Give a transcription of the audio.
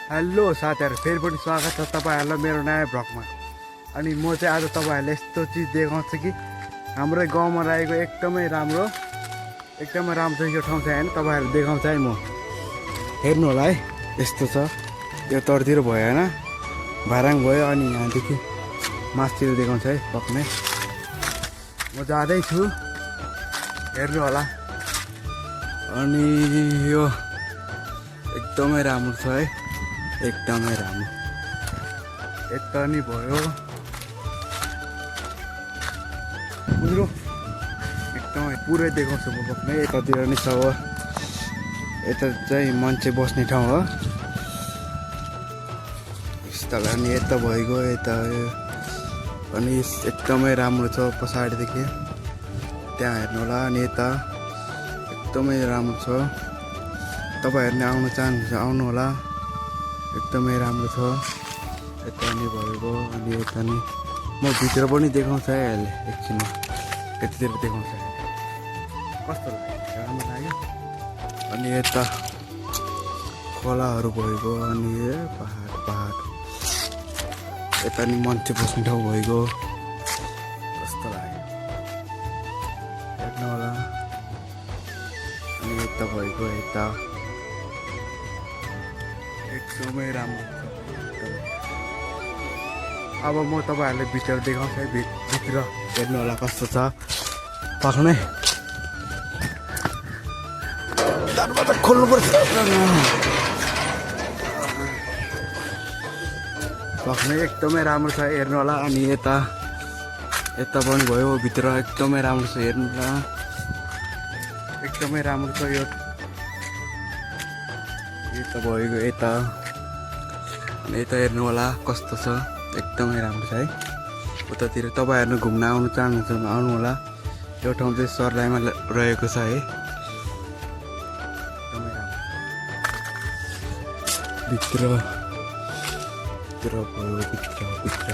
Hello साथीहरू, फेरि पनि स्वागत छ तपाईँहरूलाई मेरो नयाँ भ्लगमा। अनि म चाहिँ आज तपाईँहरूलाई यस्तो चिज देखाउँछु कि हाम्रै गाउँमा रहेको एकदमै राम्रो यो ठाउँ चाहिँ होइन, तपाईँहरू देखाउँछ है। म हेर्नु होला है, यस्तो छ। यो तर्तिर भयो होइन, भाराङ भयो। अनि यहाँदेखि मासतिर देखाउँछ है पक्ने। म जाँदैछु, हेर्नु होला। अनि यो एकदमै राम्रो छ है, एकदमै राम्रो। यता नि भयो पुरो, एकदमै पुरै देखाउँछु म पक्ने। यतातिर नि छ हो, यता चाहिँ मान्छे बस्ने ठाउँ हो स्थल। अनि यता भइगयो यता, अनि एकदमै राम्रो छ पछाडिदेखि, त्यहाँ हेर्नु होला। अनि यता एकदमै राम्रो छ, तपाईँहरू नि आउनु चाहनुहुन्छ आउनु होला, एकदमै राम्रो छ। यता नि भएको, अनि यता नि म भित्र पनि देखाउँछ है अहिले एकछिनमा, यतातिर देखाउँछ कस्तो लाग्यो, राम्रो लाग्यो। अनि यता खोलाहरू भएको, अनि पहाड यता नि मान्छे बस्ने ठाउँ भएको, कस्तो लाग्यो हेर्नु होला। अनि यता भएको, यता एकदमै राम्रो छ। अब म तपाईँहरूलाई भित्र देखाउँछु है, भित्र हेर्नु होला कस्तो छ पाख्ने। दरवाजा खोल्नुपर्छ पाख्ने, एकदमै राम्रो छ हेर्नु होला। अनि यता पनि भयो, भित्र एकदमै राम्रो छ हेर्नु होला, एकदमै राम्रो छ। यो यता भएको, यता अनि यता हेर्नु होला कस्तो छ, एकदमै राम्रो छ है। उतातिर तपाईँहरू घुम्न आउनु चाहनुहुन्छ भने आउनु होला। यो ठाउँ चाहिँ सर्लाहीमा रहेको छ है, एकदमै राम्रो। भित्र भयो, भित्र